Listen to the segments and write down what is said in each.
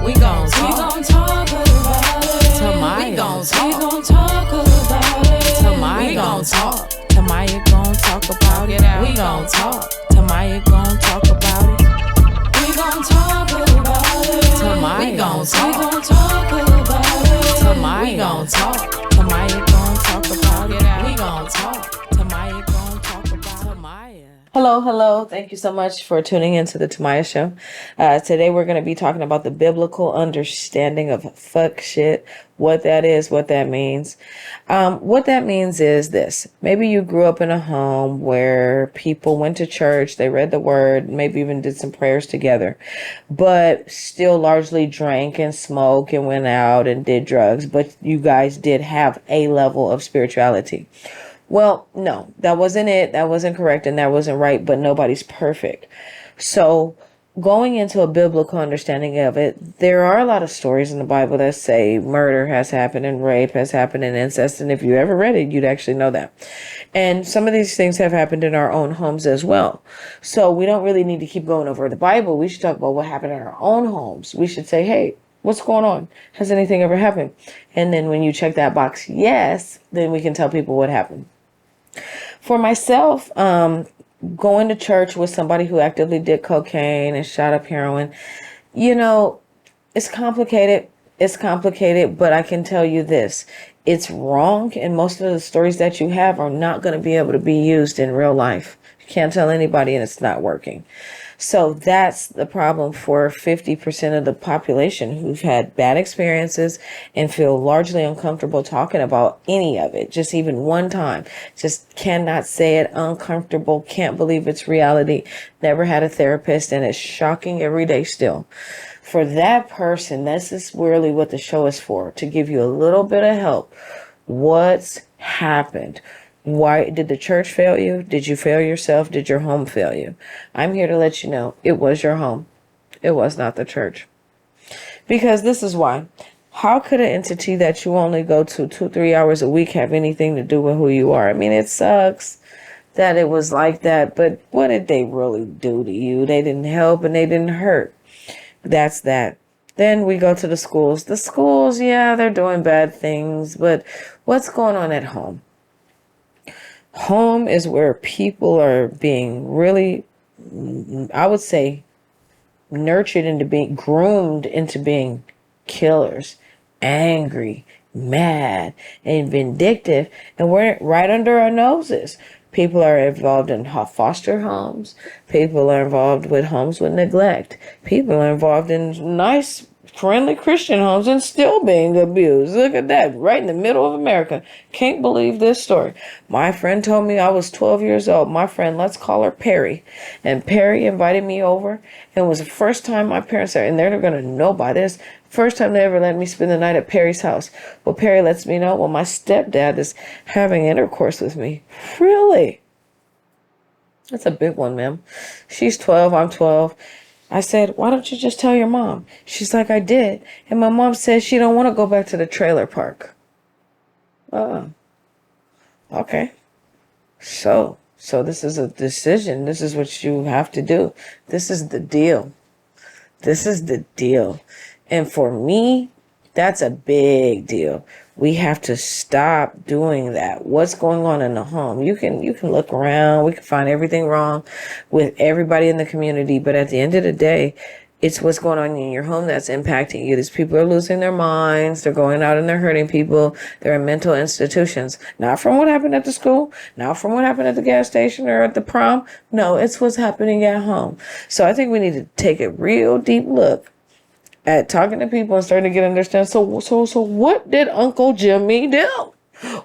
We gon' talk about it. Tamaya. We gon' talk about it. Tamaya. We gon' talk. Tamaya gon' talk about it. We gon' talk. Tamaya gon' talk about it. We gon' talk about it. Tamaya. We gon' talk about it. Tamaya. We gon' talk. Tamaya gon' talk about it. We gon' talk. Tamaya gon' talk about Tamaya. Hello. Thank you so much for tuning into the Tamaya Show. Today we're going to be talking about the biblical understanding of fuck shit, what that is, what that means. What that means is this. Maybe you grew up in a home where people went to church, they read the word, maybe even did some prayers together, but still largely drank and smoked and went out and did drugs. But you guys did have a level of spirituality. Well, no, that wasn't it. That wasn't correct and that wasn't right, but nobody's perfect. So going into a biblical understanding of it, there are a lot of stories in the Bible that say murder has happened and rape has happened and incest. And if you ever read it, you'd actually know that. And some of these things have happened in our own homes as well. So we don't really need to keep going over the Bible. We should talk about what happened in our own homes. We should say, hey, what's going on? Has anything ever happened? And then when you check that box, yes, then we can tell people what happened. For myself, going to church with somebody who actively did cocaine and shot up heroin, it's complicated. It's complicated, but I can tell you this. It's wrong, and most of the stories that you have are not going to be able to be used in real life. You can't tell anybody and it's not working. So that's the problem for 50% of the population who've had bad experiences and feel largely uncomfortable talking about any of it, just even one time. Just cannot say it, uncomfortable, can't believe it's reality, never had a therapist, and it's shocking every day still. For that person, this is really what the show is for, to give you a little bit of help. What's happened? Why did the church fail you? Did you fail yourself? Did your home fail you? I'm here to let you know it was your home. It was not the church. Because this is why. How could an entity that you only go to 2-3 hours a week have anything to do with who you are? I mean, it sucks that it was like that, but what did they really do to you? They didn't help and they didn't hurt. That's that. Then we go to the schools. The schools, yeah, they're doing bad things, but what's going on at home? Home is where people are being really, I would say, nurtured into being groomed into being killers, angry, mad, and vindictive. And we're right under our noses. People are involved in foster homes. People are involved with homes with neglect. People are involved in nice, friendly Christian homes and still being abused. Look at that, right in the middle of America. Can't believe this story. My friend told me I was 12 years old. My friend, let's call her Perry. And Perry invited me over. And it was the first time my parents are, and they're going to know by this, first time they ever let me spend the night at Perry's house. Well, Perry lets me know, well, my stepdad is having intercourse with me. Really? That's a big one, ma'am. She's 12, I'm 12. I said, why don't you just tell your mom? She's like, I did. And my mom says she don't want to go back to the trailer park. Okay. So this is a decision. This is what you have to do. This is the deal. This is the deal. And for me, that's a big deal. We have to stop doing that. What's going on in the home? You can look around. We can find everything wrong with everybody in the community. But at the end of the day, it's what's going on in your home that's impacting you. These people are losing their minds. They're going out and they're hurting people. They're in mental institutions. Not from what happened at the school. Not from what happened at the gas station or at the prom. No, it's what's happening at home. So I think we need to take a real deep look at talking to people and starting to get understand. So what did Uncle Jimmy do?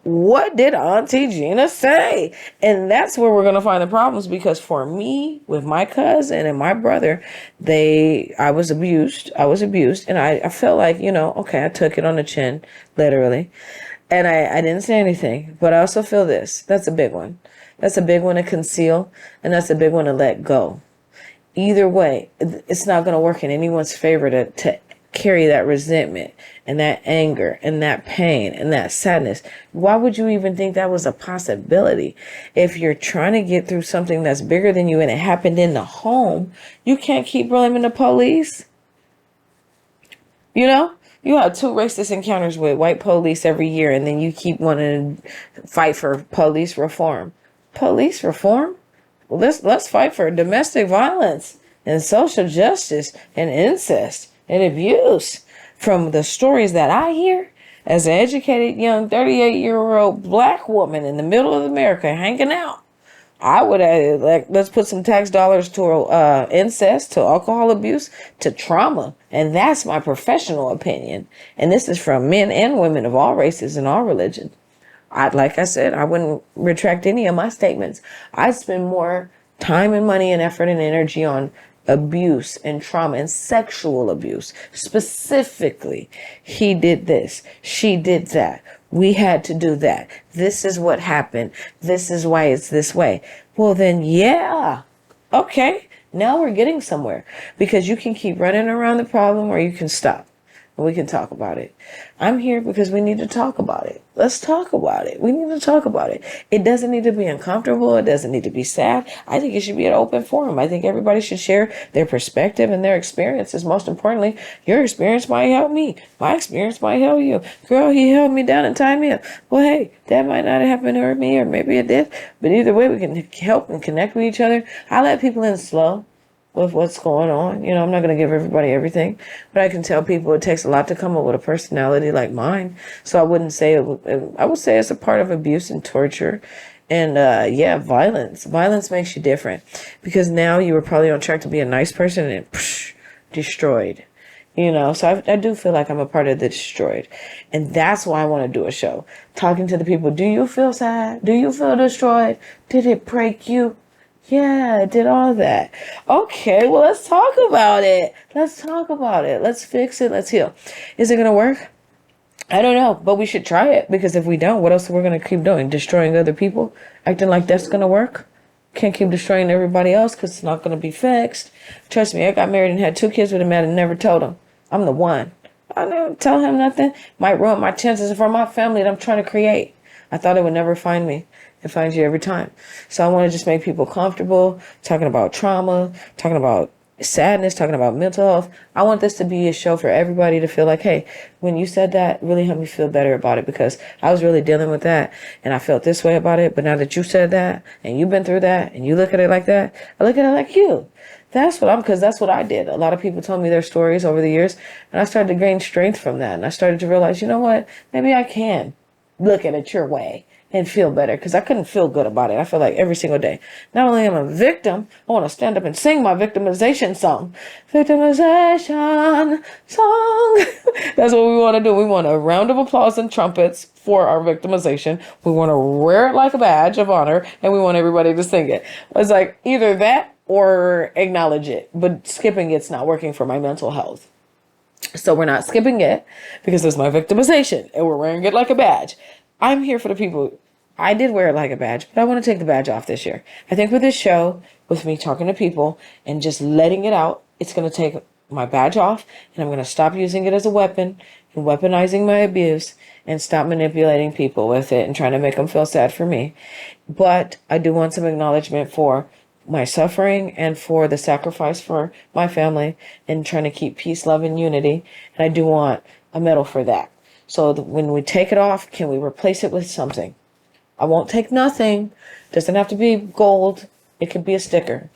What did Auntie Gina say? And that's where we're going to find the problems, because for me, with my cousin and my brother, I was abused. And I felt like, okay, I took it on the chin, literally. And I didn't say anything, but I also feel this. That's a big one. That's a big one to conceal. And that's a big one to let go. Either way, it's not going to work in anyone's favor to carry that resentment and that anger and that pain and that sadness. Why would you even think that was a possibility? If you're trying to get through something that's bigger than you and it happened in the home, you can't keep blaming the police. You know, you have two racist encounters with white police every year, and then you keep wanting to fight for police reform. Police reform? Well, let's fight for domestic violence and social justice and incest and abuse. From the stories that I hear, as an educated young 38-year-old black woman in the middle of America hanging out, I would let's put some tax dollars to incest, to alcohol abuse, to trauma. And that's my professional opinion. And this is from men and women of all races and all religions. Like I said, I wouldn't retract any of my statements. I'd spend more time and money and effort and energy on abuse and trauma and sexual abuse. Specifically, he did this, she did that. We had to do that. This is what happened. This is why it's this way. Well, then, yeah. Okay. Now we're getting somewhere, because you can keep running around the problem or you can stop. We can talk about it. I'm here because we need to talk about it. Let's talk about it. We need to talk about it. It doesn't need to be uncomfortable. It doesn't need to be sad. I think it should be an open forum. I think everybody should share their perspective and their experiences. Most importantly, your experience might help me. My experience might help you. Girl, he held me down and tied me up. Well, hey, that might not have happened to me, or maybe it did. But either way, we can help and connect with each other. I let people in slow with what's going on. You know, I'm not going to give everybody everything, but I can tell people it takes a lot to come up with a personality like mine. So I wouldn't say I would say it's a part of abuse and torture. And violence. Violence makes you different, because now you were probably on track to be a nice person and destroyed. You know, so I do feel like I'm a part of the destroyed. And that's why I want to do a show. Talking to the people. Do you feel sad? Do you feel destroyed? Did it break you? Yeah, it did all that. Okay, well, let's talk about it. Let's talk about it. Let's fix it. Let's heal. Is it going to work? I don't know, but we should try it, because if we don't, what else are we going to keep doing? Destroying other people? Acting like that's going to work? Can't keep destroying everybody else because it's not going to be fixed. Trust me, I got married and had 2 kids with a man and never told him. I'm the one. I never tell him nothing. Might ruin my chances for my family that I'm trying to create. I thought it would never find me. It finds you every time. So I want to just make people comfortable, talking about trauma, talking about sadness, talking about mental health. I want this to be a show for everybody to feel like, hey, when you said that, it really helped me feel better about it, because I was really dealing with that and I felt this way about it. But now that you said that and you've been through that and you look at it like that, I look at it like you. Because that's what I did. A lot of people told me their stories over the years, and I started to gain strength from that. And I started to realize, you know what, maybe I can look at it your way and feel better, because I couldn't feel good about it. I feel like every single day, not only am I a victim, I want to stand up and sing my victimization song. Victimization song. That's what we want to do. We want a round of applause and trumpets for our victimization. We want to wear it like a badge of honor, and we want everybody to sing it. It's like either that or acknowledge it. But skipping it's not working for my mental health. So we're not skipping it because it's my victimization, and we're wearing it like a badge. I'm here for the people. I did wear it like a badge, but I want to take the badge off this year. I think with this show, with me talking to people and just letting it out, it's going to take my badge off, and I'm going to stop using it as a weapon and weaponizing my abuse, and stop manipulating people with it and trying to make them feel sad for me. But I do want some acknowledgement for my suffering and for the sacrifice for my family and trying to keep peace, love, and unity. And I do want a medal for that. So when we take it off, can we replace it with something? I won't take nothing. Doesn't have to be gold. It could be a sticker.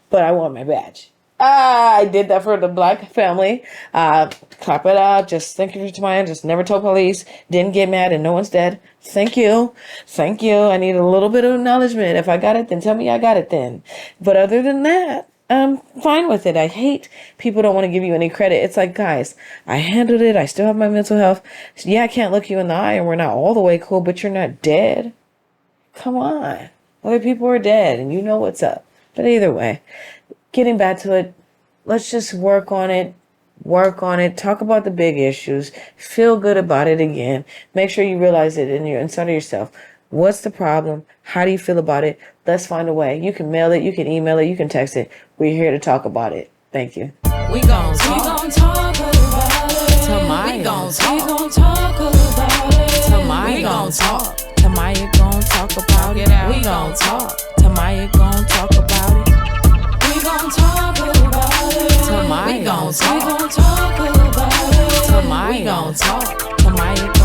But I want my badge. I did that for the black family. Clap it out. Just thank you for my just never told police. Didn't get mad and no one's dead. Thank you. Thank you. I need a little bit of acknowledgement. If I got it, then tell me I got it then. But other than that, I'm fine with it. I hate people don't want to give you any credit. It's like, guys, I handled it. I still have my mental health. Yeah, I can't look you in the eye and we're not all the way cool, but you're not dead. Come on. Other people are dead and you know what's up. But either way, getting back to it, let's just work on it. Work on it. Talk about the big issues. Feel good about it again. Make sure you realize it inside of yourself. What's the problem? How do you feel about it? Let's find a way. You can mail it. You can email it. You can text it. We're here to talk about it. Thank you. We gon' talk about it. Tamaya. We gon' talk about it. Tamaya. We gon' talk. Tamaya gon' talk about it. We gon' talk. Tamaya gon' talk about it. We gon' talk about it. Tamaya. We gon' talk about it. We gon' talk. Tamaya